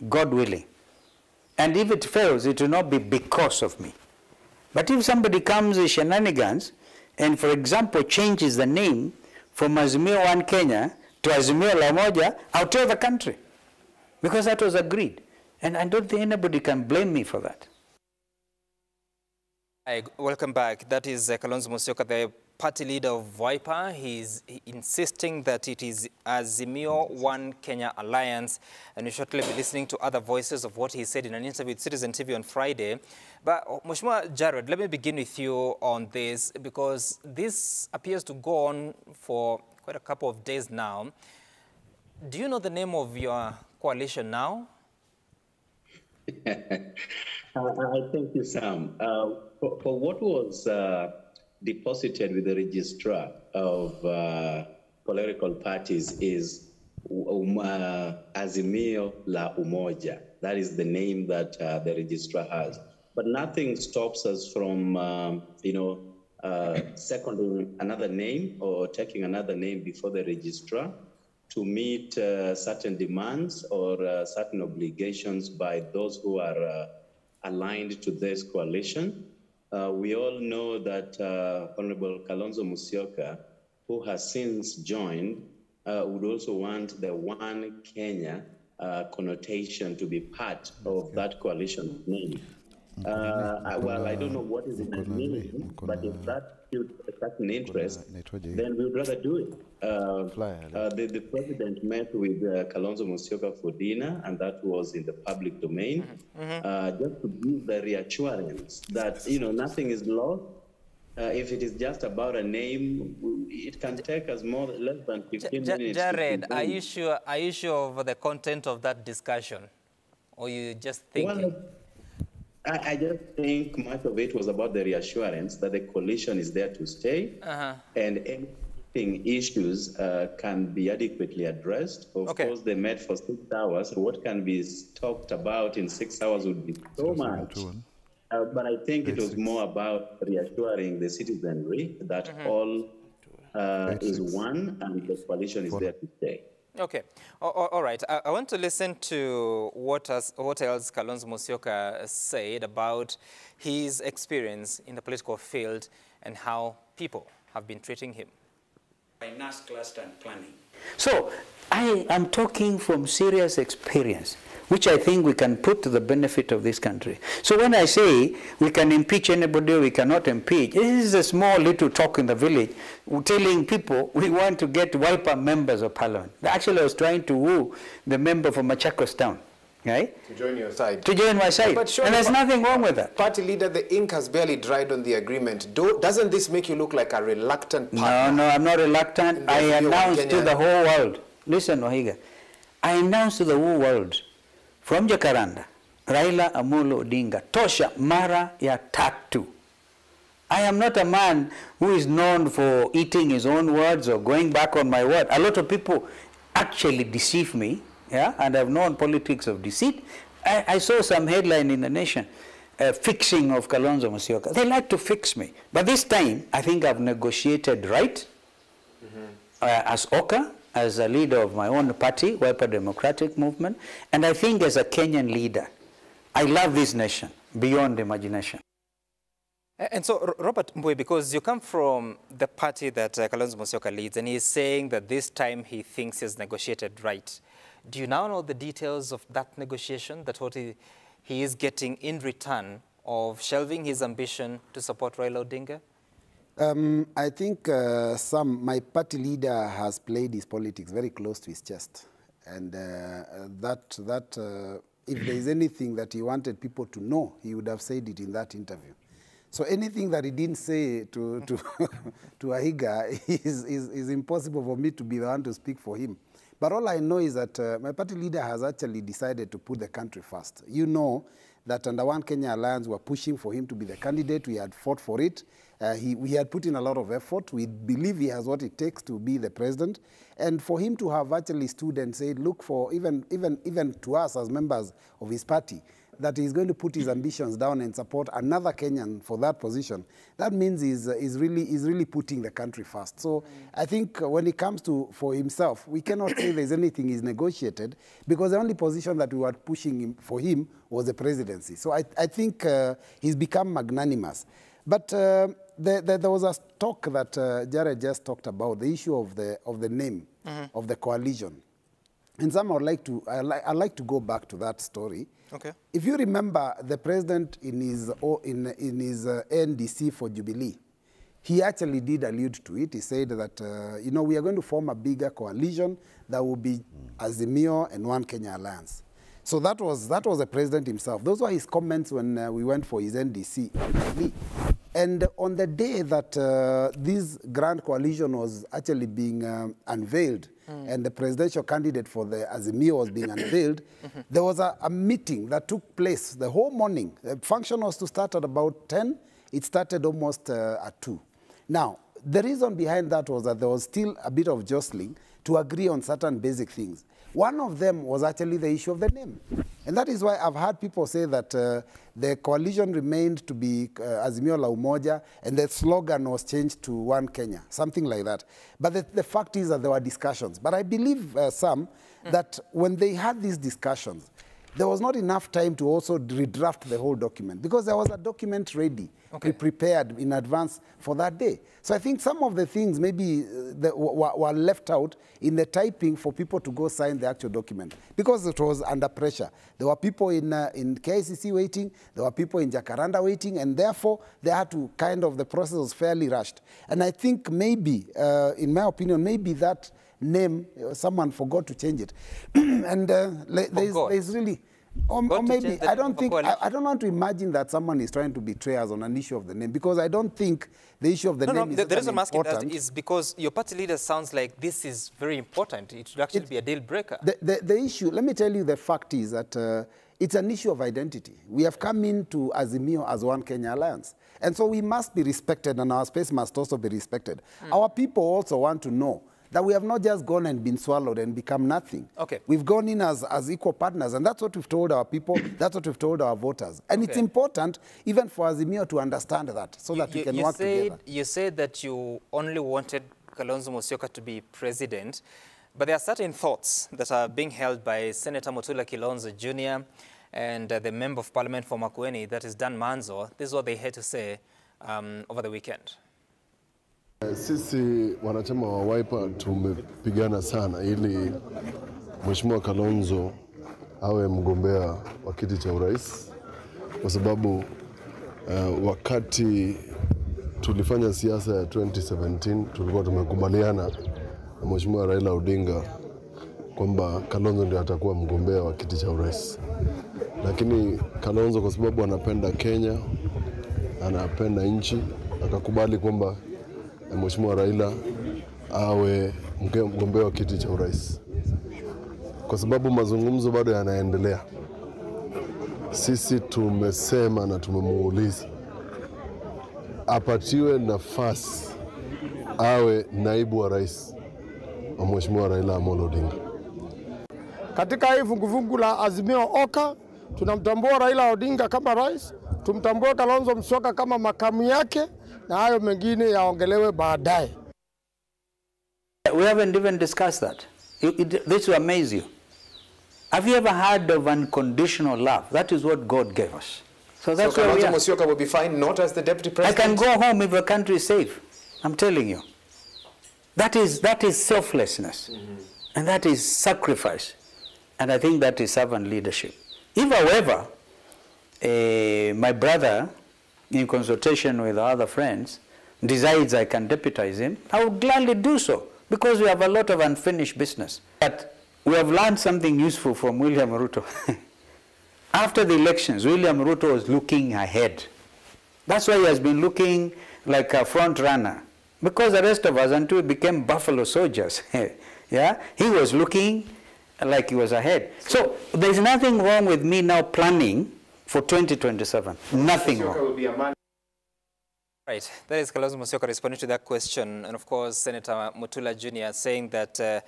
God willing. And if it fails, it will not be because of me. But if somebody comes with shenanigans and, for example, changes the name from Azimio One Kenya to Azimio La Umoja, I'll tell the country. Because that was agreed. And I don't think anybody can blame me for that. Hi, welcome back. That is Kalonzo Musyoka, the party leader of Wiper. He's insisting that it is Azimio One Kenya Alliance, and we'll shortly be listening to other voices of what he said in an interview with Citizen TV on Friday. But Mheshimiwa Jared, let me begin with you on this, because this appears to go on for quite a couple of days now. Do you know the name of your coalition now? I thank you, Sam. For what was deposited with the registrar of political parties is Azimio La Umoja. That is the name that the registrar has. But nothing stops us from, seconding another name or taking another name before the registrar to meet certain demands or certain obligations by those who are aligned to this coalition. We all know that Honorable Kalonzo Musyoka, who has since joined, would also want the One Kenya connotation to be part of that coalition name. Well, I don't know what is in that name, but if that such an interest, then we would rather do it. The president met with Kalonzo Musyoka for dinner, and that was in the public domain, just to give the reassurance that, nothing is lost. If it is just about a name, it can take us less than 15 minutes. Jared, are you sure of the content of that discussion? Or you just thinking? Well, I just think much of it was about the reassurance that the coalition is there to stay, and anything issues can be adequately addressed. Of course, they met for 6 hours. So what can be talked about in 6 hours would be so much. But I think it was more about reassuring the citizenry that all is one and the coalition is there to stay. Okay. All right. I want to listen to what else Kalonzo Musyoka said about his experience in the political field and how people have been treating him. Finance cluster and planning. So I am talking from serious experience, which I think we can put to the benefit of this country. So when I say we can impeach anybody or we cannot impeach, this is a small little talk in the village telling people we want to get Wiper members of parliament. Actually, I was trying to woo the member from Machakos town, right? To join your side. To join my side. But surely, and there's nothing wrong with that. Party leader, the ink has barely dried on the agreement. Doesn't this make you look like a reluctant partner? No, I'm not reluctant. I announced to the whole world. Listen, Wahiga. I announced to the whole world, from Jacaranda, Raila Amolo Odinga, tosha mara ya tatu. I am not a man who is known for eating his own words or going back on my word. A lot of people actually deceive me, yeah, and I've known politics of deceit. I saw some headline in the Nation, fixing of Kalonzo Musyoka. They like to fix me. But this time, I think I've negotiated right as Oka, as a leader of my own party, Wiper Democratic Movement, and I think as a Kenyan leader, I love this nation beyond imagination. And so, Robert Mbui, because you come from the party that Kalonzo Musyoka leads, and he's saying that this time he thinks he's negotiated right. Do you now know the details of that negotiation, that what he is getting in return of shelving his ambition to support Raila Odinga? I think my party leader has played his politics very close to his chest. And if there is anything that he wanted people to know, he would have said it in that interview. So anything that he didn't say to Ahiga is impossible for me to be the one to speak for him. But all I know is that my party leader has actually decided to put the country first. You know that under One Kenya Alliance, we were pushing for him to be the candidate. We had fought for it. We had put in a lot of effort. We believe he has what it takes to be the president. And for him to have actually stood and said, look, for even to us as members of his party, that he's going to put his ambitions down and support another Kenyan for that position, that means he's really putting the country first. So I think when it comes to for himself, we cannot say there's anything he's negotiated, because the only position that we were pushing for him was the presidency. So I think he's become magnanimous. But there was a talk that Jared just talked about, the issue of the name of the coalition. And some I'd like to go back to that story. Okay. If you remember, the president in his NDC for Jubilee, he actually did allude to it. He said that, you know, we are going to form a bigger coalition that will be Azimio and One Kenya Alliance. So that was the president himself. Those were his comments when we went for his NDC. And on the day that this grand coalition was actually being unveiled, and the presidential candidate for the Azimio was being unveiled, there was a meeting that took place the whole morning. The function was to start at about 10. It started almost at 2. Now, the reason behind that was that there was still a bit of jostling to agree on certain basic things. One of them was actually the issue of the name. And that is why I've heard people say that the coalition remained to be Azimio la Umoja, and the slogan was changed to One Kenya, something like that. But the fact is that there were discussions. But I believe that when they had these discussions, there was not enough time to also redraft the whole document, because there was a document ready, prepared in advance for that day. So I think some of the things maybe were left out in the typing for people to go sign the actual document, because it was under pressure. There were people in KICC waiting, there were people in Jacaranda waiting, and therefore they had to the process was fairly rushed. And I think maybe, in my opinion, maybe that name, someone forgot to change it. And there's really, or maybe, I don't want to imagine that someone is trying to betray us on an issue of the name, because I don't think the issue of the name is the reason I'm asking important. that is because your party leader sounds like this is very important. It should actually be a deal breaker. The issue, let me tell you, the fact is that it's an issue of identity. We have come into Azimio as One Kenya Alliance. And so we must be respected, and our space must also be respected. Our people also want to know that we have not just gone and been swallowed and become nothing. Okay. We've gone in as equal partners, and that's what we've told our people, that's what we've told our voters. And it's important, even for Azimio, to understand that, so that we can work together. You said that you only wanted Kalonzo Musyoka to be president, but there are certain thoughts that are being held by Senator Mutula Kilonzo Jr. and the Member of Parliament for Makueni, that is Dan Manzo. This is what they had to say over the weekend. Sisi wanachama wa Wiper tumepigana sana ili Mheshimiwa Kalonzo awe mgombea wa kiti cha urais, kwa sababu wakati tulifanya siasa ya 2017 tulikuwa tumekubaliana na Mheshimiwa Raila Odinga kwamba Kalonzo ndiye atakuwa mgombea wa kiti cha urais. Lakini Kalonzo, kwa sababu anapenda Kenya, anapenda nchi, akakubali kwamba Mheshimiwa Raila awe mgombea wa kiti cha urais. Kwa sababu mazungumzo bado yanaendelea, sisi tumesema na tumemuuliza apatiwe nafasi awe naibu wa rais wa Mheshimiwa Raila Amolo Odinga. Katika hii fungufungu la Azimio Oka, tunamtambua Raila Odinga kama rais, tumtambua Kalonzo Musyoka kama makamu yake, na hayo mengine yaongelewe baadaye. We haven't even discussed that. This will amaze you. Have you ever heard of unconditional love? That is what God gave us. So that's where we are. Kalonzo Musyoka will be fine, not as the deputy president. I can go home if the country is safe. I'm telling you. That is selflessness. And that is sacrifice. And I think that is servant leadership. If, however, my brother, in consultation with other friends, decides I can deputize him, I would gladly do so, because we have a lot of unfinished business. But we have learned something useful from William Ruto. After the elections, William Ruto was looking ahead. That's why he has been looking like a front runner, because the rest of us, until we became buffalo soldiers, yeah, he was looking like he was ahead. So there's nothing wrong with me now planning for 2027. Nothing wrong. Right, that is Kalonzo Musyoka responding to that question. And of course, Senator Mutula Jr. saying that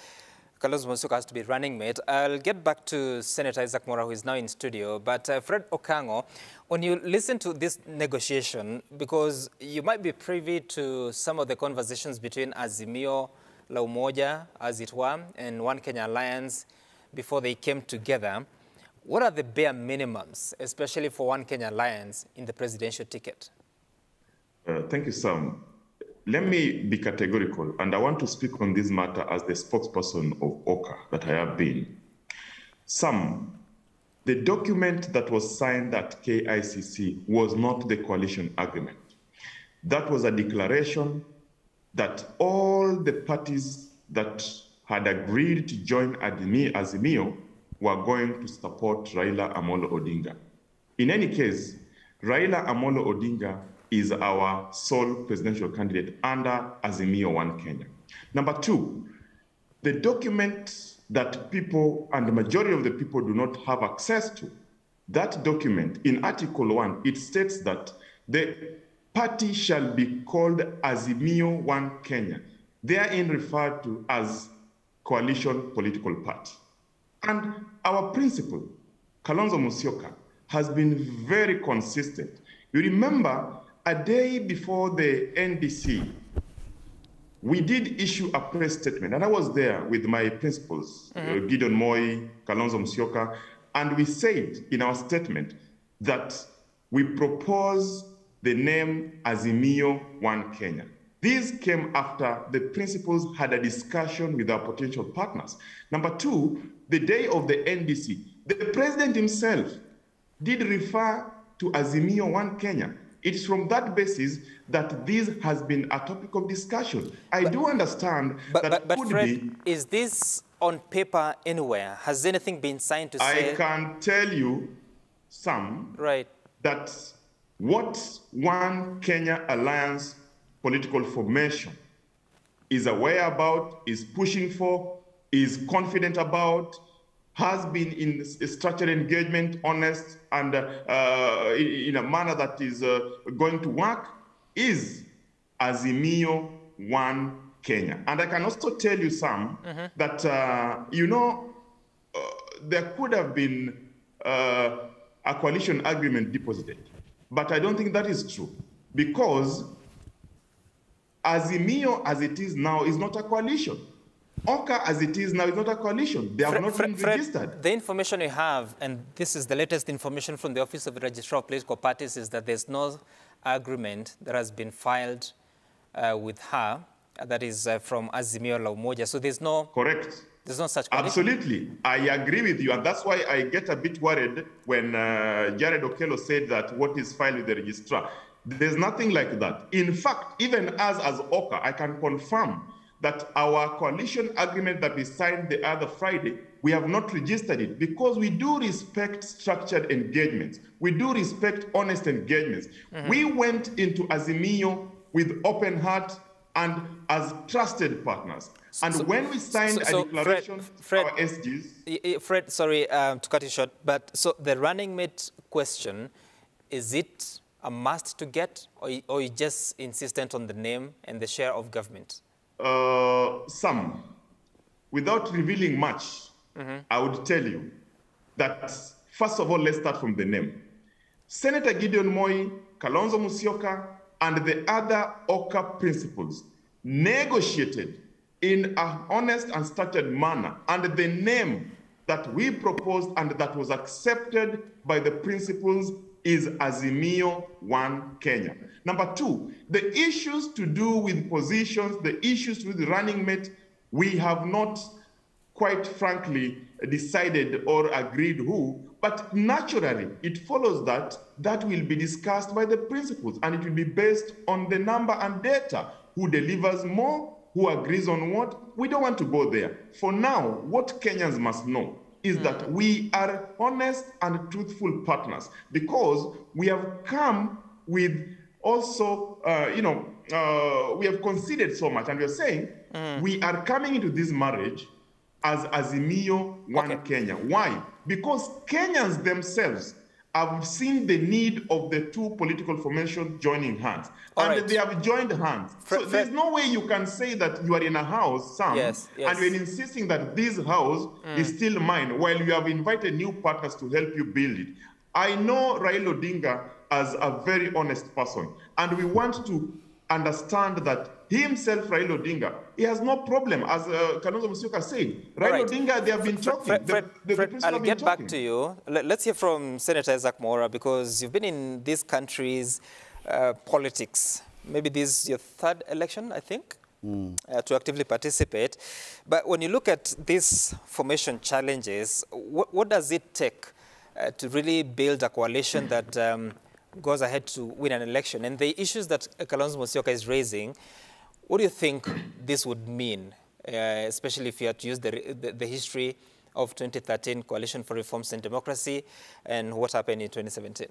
Kalonzo Musyoka has to be running mate. I'll get back to Senator Isaac Mora, who is now in studio. But Fred Okango, when you listen to this negotiation, because you might be privy to some of the conversations between Azimio la Umoja, as it were, and One Kenya Alliance before they came together, what are the bare minimums, especially for One Kenya Alliance, in the presidential ticket? Thank you, Sam. Let me be categorical, and I want to speak on this matter as the spokesperson of OCA that I have been. Sam, the document that was signed at KICC was not the coalition agreement. That was a declaration that all the parties that had agreed to join Azimio were going to support Raila Amolo Odinga. In any case, Raila Amolo Odinga is our sole presidential candidate under Azimio One Kenya. Number two, the document that people, and the majority of the people do not have access to, that document, in Article 1, it states that the party shall be called Azimio One Kenya, therein referred to as coalition political party. And our principal, Kalonzo Musyoka, has been very consistent. You remember, a day before the NDC, we did issue a press statement, and I was there with my principals, Gideon Moi, Kalonzo Musyoka, and we said in our statement that we propose the name Azimio One Kenya. This came after the principals had a discussion with our potential partners. Number two, the day of the NDC, the president himself did refer to Azimio One Kenya. It's from that basis that this has been a topic of discussion. I do understand that but could Fred, be... is this on paper anywhere? Has anything been signed to say... I can tell you, Sam, right, that what One Kenya Alliance political formation is aware about, is pushing for, is confident about, has been in structured engagement, honest, and in a manner that is going to work, is Azimio One Kenya. And I can also tell you, Sam, that, there could have been a coalition agreement deposited. But I don't think that is true, because Azimio, as it is now, is not a coalition. OCA, as it is now, is not a coalition. They have not been registered. The information we have, and this is the latest information from the Office of the Registrar of Political Parties, is that there's no agreement that has been filed with her, that is from Azimio la Umoja. So there's no... Correct. There's no such coalition. Absolutely. I agree with you. And that's why I get a bit worried when Jared Okello said that what is filed with the registrar. There's nothing like that. In fact, even as OCA, I can confirm that our coalition agreement that we signed the other Friday, we have not registered it because we do respect structured engagements. We do respect honest engagements. We went into Azimio with open heart and as trusted partners. And when we signed a declaration, Fred, our SGs... Fred, sorry to cut you short, but so the running mate question, is it a must to get, or you just insistent on the name and the share of government? Some. Without revealing much, I would tell you that, first of all, let's start from the name. Senator Gideon Moi, Kalonzo Musyoka, and the other OCA principals negotiated in an honest and structured manner, and the name that we proposed and that was accepted by the principals is Azimio One Kenya. Number two, the issues to do with positions, the issues with running mate, we have not, quite frankly, decided or agreed who, but naturally, it follows that that will be discussed by the principals, and it will be based on the number and data, who delivers more, who agrees on what. We don't want to go there. For now, what Kenyans must know is that we are honest and truthful partners, because we have come with also, we have conceded so much, and we are saying we are coming into this marriage as Azimio One Kenya. Why? Because Kenyans themselves I've seen the need of the two political formations joining hands. And they have joined hands. So there's no way you can say that you are in a house, Sam, yes. and you're insisting that this house is still mine, while you have invited new partners to help you build it. I know Raila Odinga as a very honest person, and we want to understand that he himself, Raila Odinga, he has no problem, as Kalonzo Musyoka said. Raila Odinga, they have been talking. Fred, I'll get back to you. Let's hear from Senator Isaac Mora, because you've been in these countries' politics. Maybe this is your third election, I think, to actively participate. But when you look at these formation challenges, what does it take to really build a coalition that goes ahead to win an election? And the issues that Kalonzo Musyoka is raising, what do you think this would mean, especially if you had to use the history of 2013 Coalition for Reforms and Democracy and what happened in 2017?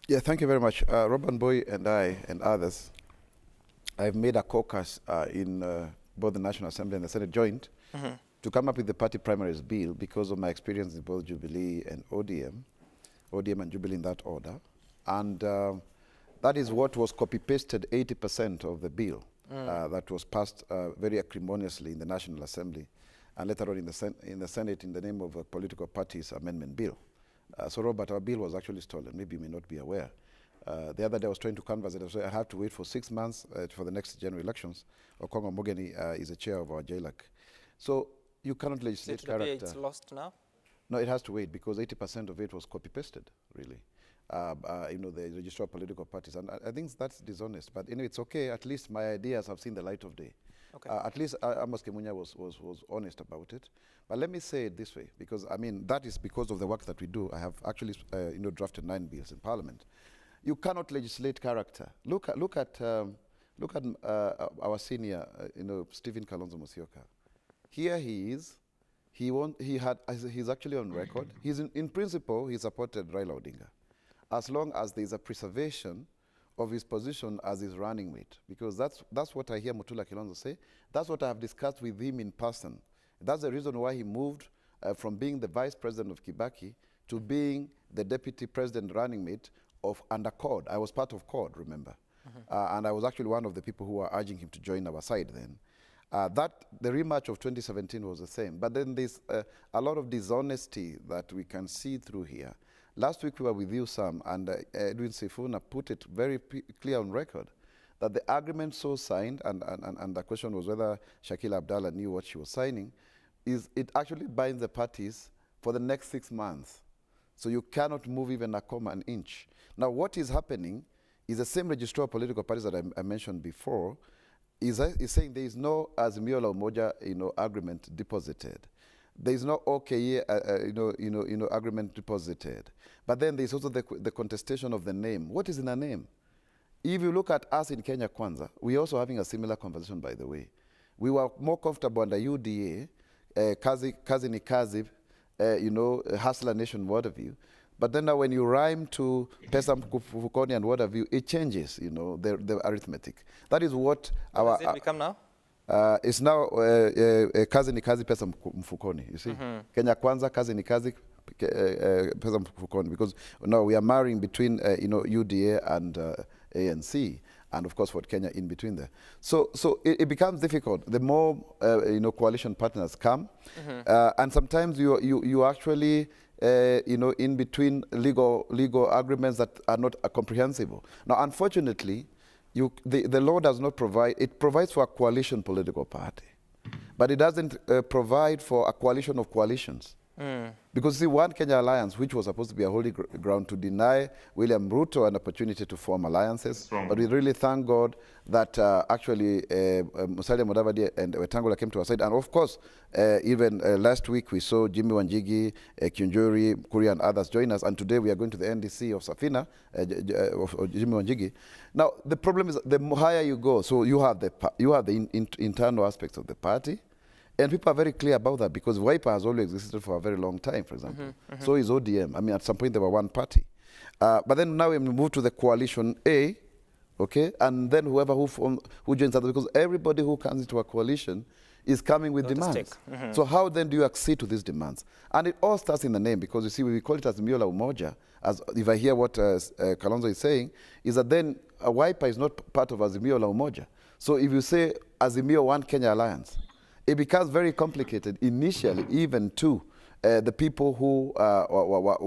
Yeah, thank you very much. Robert Boy and I and others, I've made a caucus in both the National Assembly and the Senate joint to come up with the party primaries bill because of my experience in both Jubilee and ODM and Jubilee in that order. And that is what was copy-pasted 80% of the bill that was passed very acrimoniously in the National Assembly and later on in the Senate in the name of a political parties amendment bill. So Robert, our bill was actually stolen. Maybe you may not be aware. The other day I was trying to canvass it. I said I have to wait for 6 months for the next general elections. Okongo Mogeni is the chair of our JLAC. So you cannot legislate character. It's lost now? No, it has to wait because 80% of it was copy-pasted, really. You know, the registrar of political parties. And I think that's dishonest. But anyway, it's okay. At least my ideas have seen the light of day. Okay. At least Amos Kemunya was honest about it. But let me say it this way, because, I mean, that is because of the work that we do. I have actually, you know, drafted 9 bills in Parliament. You cannot legislate character. Look at our senior, you know, Stephen Kalonzo Musyoka. Here he is. He's actually on record. He's in principle, he supported Raila Odinga, as long as there is a preservation of his position as his running mate, because that's what I hear Mutula Kilonzo say. That's what I have discussed with him in person. That's the reason why he moved from being the vice president of Kibaki to being the deputy president running mate of under CORD. I was part of CORD, remember? And I was actually one of the people who were urging him to join our side then. The rematch of 2017 was the same. But then there's a lot of dishonesty that we can see through here. Last week we were with you, Sam, and Edwin Sifuna put it very clear on record that the agreement so signed, and the question was whether Shakila Abdallah knew what she was signing, is it actually binds the parties for the next 6 months. So you cannot move even a comma, an inch. Now what is happening is the same registrar of political parties that I mentioned before is saying there is no Azimio la Umoja, you know, agreement deposited. There is no OKA, agreement deposited. But then there is also the contestation of the name. What is in a name? If you look at us in Kenya Kwanza, we're also having a similar conversation, by the way. We were more comfortable under UDA, kazi ni kazi, Hustler Nation, what have you. But then now when you rhyme to Pesa Mfukoni and what have you, it changes, you know, the arithmetic. That is what does it become now? It's now kazi ni kazi pesa mfukoni, you see. Kenya Kwanza, kazi ni kazi pesa mfukoni, because now we are marrying between UDA and ANC, and of course Ford Kenya in between there. So it becomes difficult. The more coalition partners come, and sometimes you actually in between legal agreements that are not comprehensible. Now, unfortunately, the law does not provide. It provides for a coalition political party, but it doesn't provide for a coalition of coalitions. Because see, One Kenya Alliance, which was supposed to be a holy ground to deny William Ruto an opportunity to form alliances, but we really thank God that actually Musalia Mudavadi and Wetangula came to our side. And of course, even last week we saw Jimmy Wanjigi, Kinjuri, Kuria and others join us. And today we are going to the NDC of Safina, of Jimmy Wanjigi. Now, the problem is the higher you go, so you have the internal aspects of the party. And people are very clear about that because Wiper has always existed for a very long time, for example. So is ODM. I mean, at some point they were one party. But then now we move to the coalition A, okay, and then whoever who joins others, because everybody who comes into a coalition is coming with demands. So how then do you accede to these demands? And it all starts in the name, because you see, we call it Azimio la Umoja, as if I hear what Kalonzo is saying, is that then a Wiper is not part of Azimio la Umoja. So if you say Azimio One Kenya Alliance, it becomes very complicated initially, even to the people who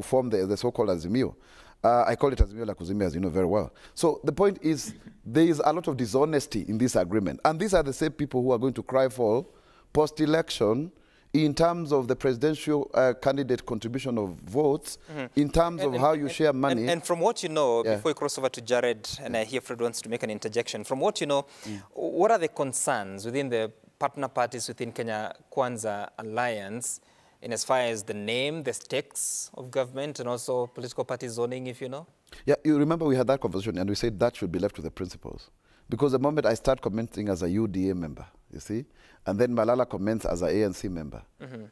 form the so-called Azimio. I call it Azimio la Kuzimia, as you know very well. So the point is, there is a lot of dishonesty in this agreement. And these are the same people who are going to cry for post-election in terms of the presidential candidate contribution of votes, in terms of how you share money. And from what you know, before you cross over to Jared, and I hear Fred wants to make an interjection, from what you know, what are the concerns within the partner parties within Kenya Kwanza Alliance, in as far as the name, the stakes of government, and also political party zoning, if you know? Yeah, you remember we had that conversation, and we said that should be left to the principals. Because the moment I start commenting as a UDA member, you see, and then Malala comments as an ANC member,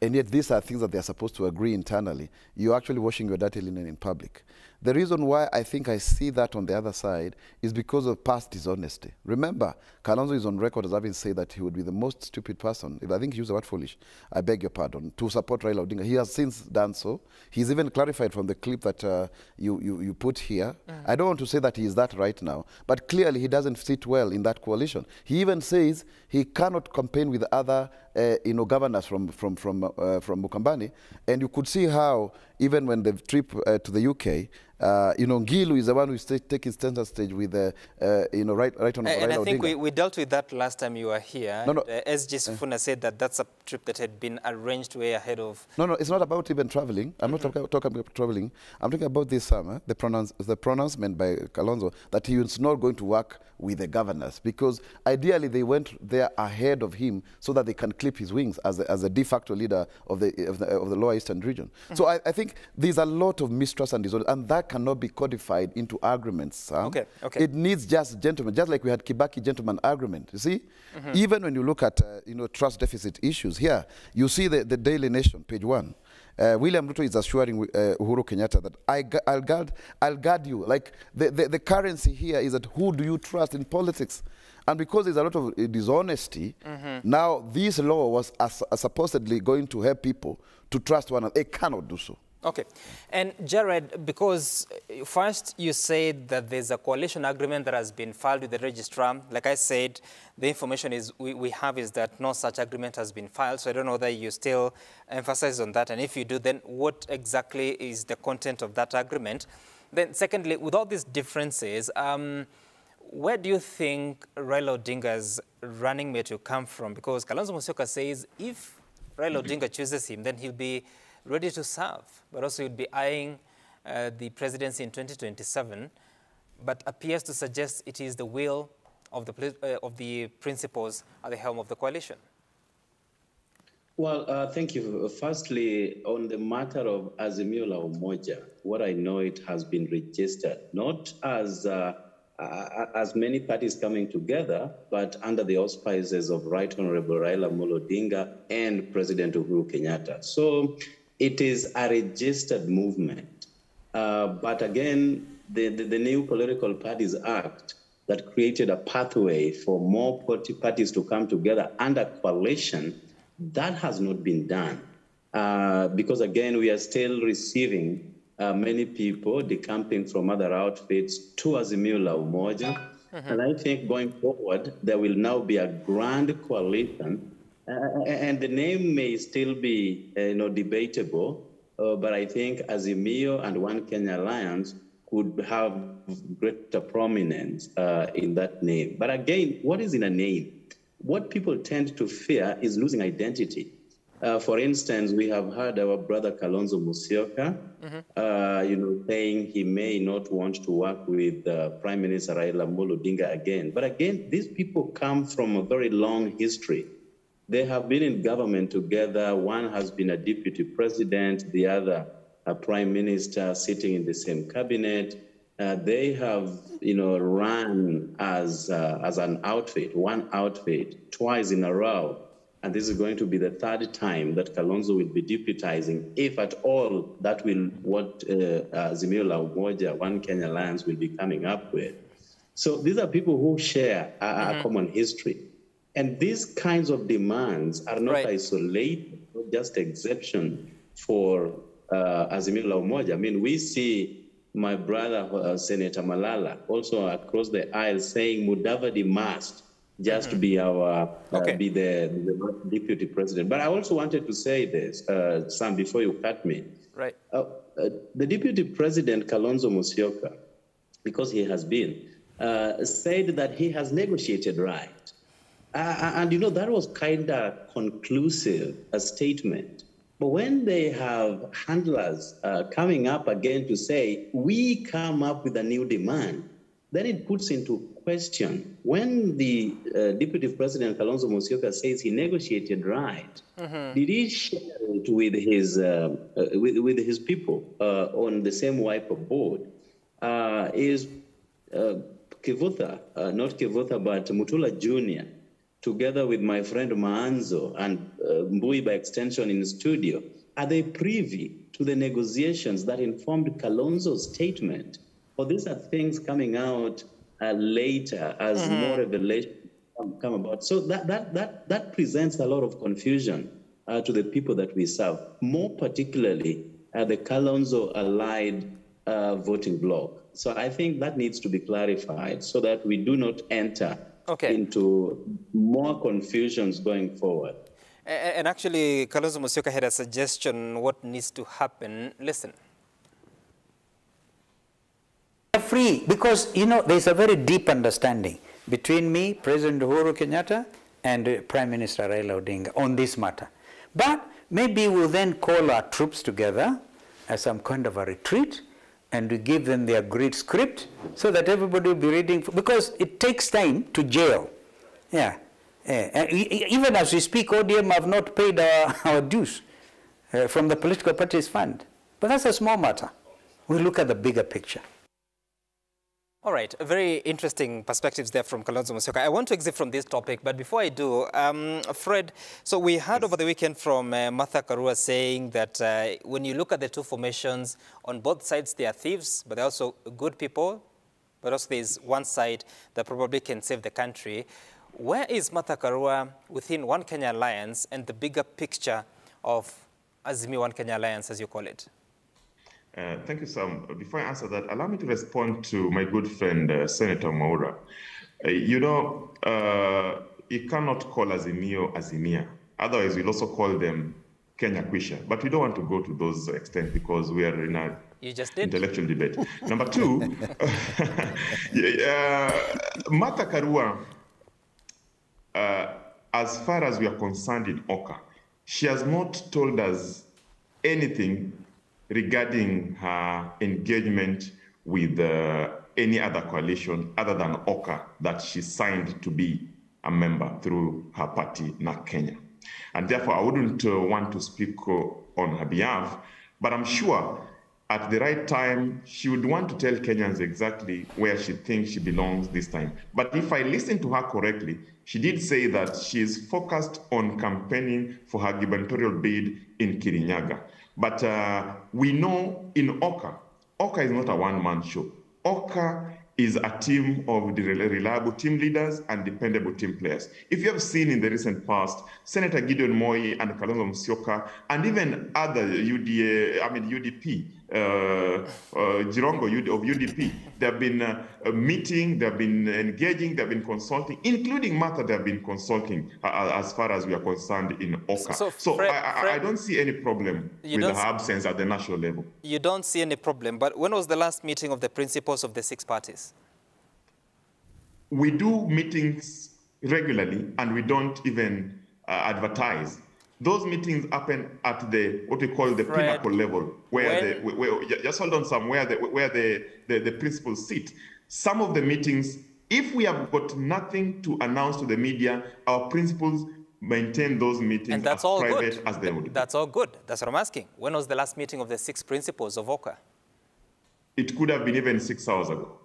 and yet these are things that they're supposed to agree internally, you're actually washing your dirty linen in public. The reason why I think I see that on the other side is because of past dishonesty. Remember, Kalonzo is on record as having said that he would be the most stupid person, if I think he used the word foolish, I beg your pardon, to support Raila Odinga. He has since done so. He's even clarified from the clip that you put here. I don't want to say that he is that right now, but clearly he doesn't fit well in that coalition. He even says he cannot campaign with other governors from Mukambani, and you could see how even when the trip to the UK, Ngilu is the one who's taking center stage with, right on Raila And I think Odinga. we dealt with that last time you were here. No, no. SG Sifuna said that that's a trip that had been arranged way ahead of... No, it's not about even traveling. I'm not talking about traveling. I'm talking about this summer, the pronouncement by Kalonzo that he was not going to work with the governors, because ideally they went there ahead of him so that they can clip his wings as a de facto leader of the Lower Eastern region. So I think there's a lot of mistrust and disorder, and that cannot be codified into agreements. Sam. Okay. It needs just gentlemen, just like we had Kibaki gentleman agreement. You see, even when you look at trust deficit issues here, you see the Daily Nation, page 1. William Ruto is assuring Uhuru Kenyatta that I'll guard you. Like the currency here is that who do you trust in politics? And because there's a lot of dishonesty, now this law was supposedly going to help people to trust one another. It cannot do so. Okay. And Jared, because first you said that there's a coalition agreement that has been filed with the registrar. Like I said, the information we have is that no such agreement has been filed. So I don't know whether you still emphasize on that. And if you do, then what exactly is the content of that agreement? Then secondly, with all these differences, where do you think Raila Odinga's running mate will come from? Because Kalonzo Musyoka says if Raila Odinga chooses him, then he'll be ready to serve, but also he'll be eyeing the presidency in 2027, but appears to suggest it is the will of the principals at the helm of the coalition. Well, thank you. Firstly, on the matter of Azimio la Umoja, what I know, it has been registered, not as many parties coming together, but under the auspices of Right Honorable Raila Amolo Odinga and President Uhuru Kenyatta. So it is a registered movement. But again, the new Political Parties Act that created a pathway for more parties to come together under coalition, that has not been done. Because again, we are still receiving many people decamping from other outfits to Azimio la Umoja. And I think going forward, there will now be a grand coalition. And the name may still be debatable, but I think Azimio and One Kenya Alliance could have greater prominence in that name. But again, what is in a name? What people tend to fear is losing identity. For instance, we have heard our brother Kalonzo Musyoka, saying he may not want to work with Prime Minister Raila Amolo Odinga again. But again, these people come from a very long history. They have been in government together. One has been a deputy president, the other a prime minister sitting in the same cabinet. They have, run as an outfit, one outfit, twice in a row. And this is going to be the third time that Kalonzo will be deputizing, if at all that will what Azimio la Umoja, One Kenya Alliance will be coming up with. So these are people who share a common history. And these kinds of demands are not isolated, not just exception for Azimio la Umoja. I mean, we see my brother, Senator Malala, also across the aisle saying Mudavadi must just be our, be the deputy president. But I also wanted to say this, Sam, before you cut me. Right. The deputy president, Kalonzo Musyoka, because he has been, said that he has negotiated right. And, you know, that was kind of conclusive, a statement. But when they have handlers coming up again to say, we come up with a new demand, then it puts into question. When the Deputy President Kalonzo Musyoka says he negotiated right, did he share it with his people on the same wiper board? Is Kivutha, not Kivutha, but Mutula Jr., together with my friend Maanzo and Mbui by extension in the studio, are they privy to the negotiations that informed Kalonzo's statement? Or these are things coming out later as more revelation come about? So that presents a lot of confusion to the people that we serve, more particularly the Kalonzo allied voting bloc. So I think that needs to be clarified so that we do not enter into more confusions going forward. And actually, Kalonzo Musyoka had a suggestion what needs to happen. Listen. Free, because, you know, there's a very deep understanding between me, President Uhuru Kenyatta, and Prime Minister Raila Odinga on this matter. But maybe we'll then call our troops together as some kind of a retreat, and we give them the agreed script so that everybody will be reading, because it takes time to jail. Yeah. And even as we speak, ODM have not paid our dues from the political parties fund. But that's a small matter. We look at the bigger picture. All right, very interesting perspectives there from Kalonzo Musyoka. I want to exit from this topic, but before I do, Fred, so we heard over the weekend from Martha Karua saying that when you look at the two formations, on both sides they are thieves, but they're also good people, but also there's one side that probably can save the country. Where is Martha Karua within One Kenya Alliance and the bigger picture of Azimio One Kenya Alliance, as you call it? Thank you, Sam. Before I answer that, allow me to respond to my good friend, Senator Maura. You know, you cannot call Azimio Azimia. Otherwise, we'll also call them Kenya Kwisha. But we don't want to go to those extent because we are in a intellectual debate. Number two, Martha Karua, as far as we are concerned in Oka, she has not told us anything regarding her engagement with any other coalition other than Oka that she signed to be a member through her party, NAK Kenya. And therefore, I wouldn't want to speak on her behalf, but I'm sure at the right time, she would want to tell Kenyans exactly where she thinks she belongs this time. But if I listened to her correctly, she did say that she is focused on campaigning for her gubernatorial bid in Kirinyaga. But we know in Oka, Oka is not a one-man show. Oka is a team of the reliable team leaders and dependable team players. If you have seen in the recent past, Senator Gideon Moi and Kalonzo Musyoka, and even other UDP, Jirongo of UDP, they have been meeting, they have been engaging, they have been consulting, including Martha, they have been consulting as far as we are concerned in Oka. So Fred, I don't see any problem with her absence at the national level. You don't see any problem, but when was the last meeting of the principals of the six parties? We do meetings regularly, and we don't even advertise. Those meetings happen at the what we call the pinnacle level, where just hold on, Sam, where the principals sit. Some of the meetings, if we have got nothing to announce to the media, our principals maintain those meetings as private as they would. That's all good. That's what I'm asking. When was the last meeting of the six principals of Oka? It could have been even 6 hours ago.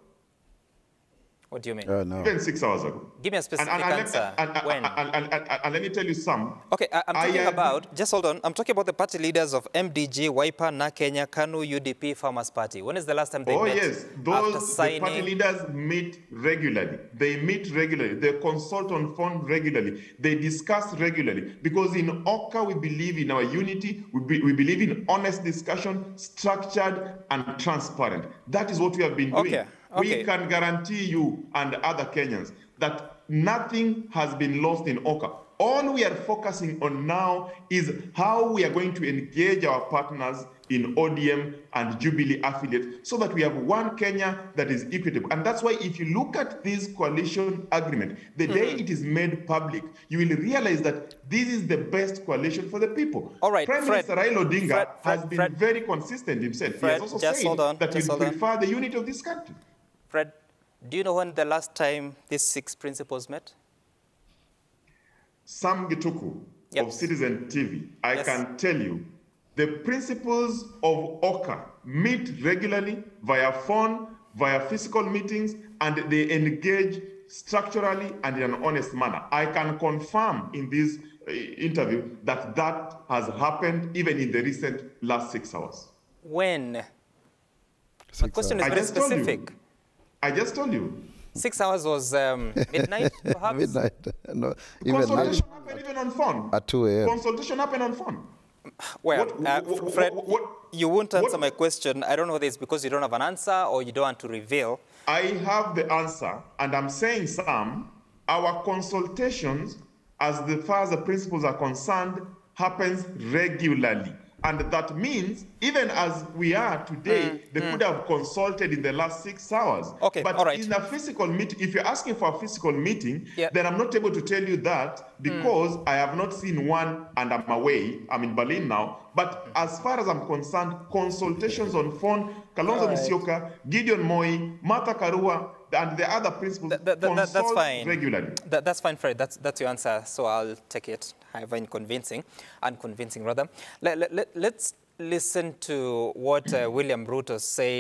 What do you mean? No. Even 6 hours ago. Give me a specific answer. When? And let me tell you some. Okay, I'm talking about, just hold on, I'm talking about the party leaders of MDG, Wiper, Na Kenya, KANU, UDP, Farmers Party. When is the last time they met? Oh yes, those the party leaders meet regularly. They meet regularly. They consult on phone regularly. They discuss regularly. Because in Oka, we believe in our unity. We believe in honest discussion, structured and transparent. That is what we have been doing. Okay. We can guarantee you and other Kenyans that nothing has been lost in Oka. All we are focusing on now is how we are going to engage our partners in ODM and Jubilee affiliates so that we have one Kenya that is equitable. And that's why if you look at this coalition agreement, the day it is made public, you will realize that this is the best coalition for the people. All right, Prime Minister Raila Odinga has been very consistent himself. He has also said that he prefer the unity of this country. Fred, do you know when the last time these 6 principals met? Sam Gituku of Citizen TV, I can tell you, the principals of Oka meet regularly via phone, via physical meetings, and they engage structurally and in an honest manner. I can confirm in this interview that that has happened even in the recent last 6 hours. When? My question is very specific. I just told you. 6 hours was midnight, perhaps? Midnight. No, Consultation happened even on phone. At 2 a.m. Consultation happened on phone. Well, Fred, you won't answer my question. I don't know whether it's because you don't have an answer or you don't want to reveal. I have the answer, and I'm saying, Sam, our consultations, as far as the principles are concerned, happens regularly. And that means, even as we are today, they could have consulted in the last 6 hours. Okay, but all right. in a physical meeting, if you're asking for a physical meeting, then I'm not able to tell you that because I have not seen one and I'm away. I'm in Berlin now. But as far as I'm concerned, consultations on phone, Kalonzo Musyoka, Gideon Moi, Martha Karua, and the other principals that's fine. Regularly. That's fine, Fred. That's your answer. So I'll take it. However unconvincing rather. Let's listen to what William Ruto said.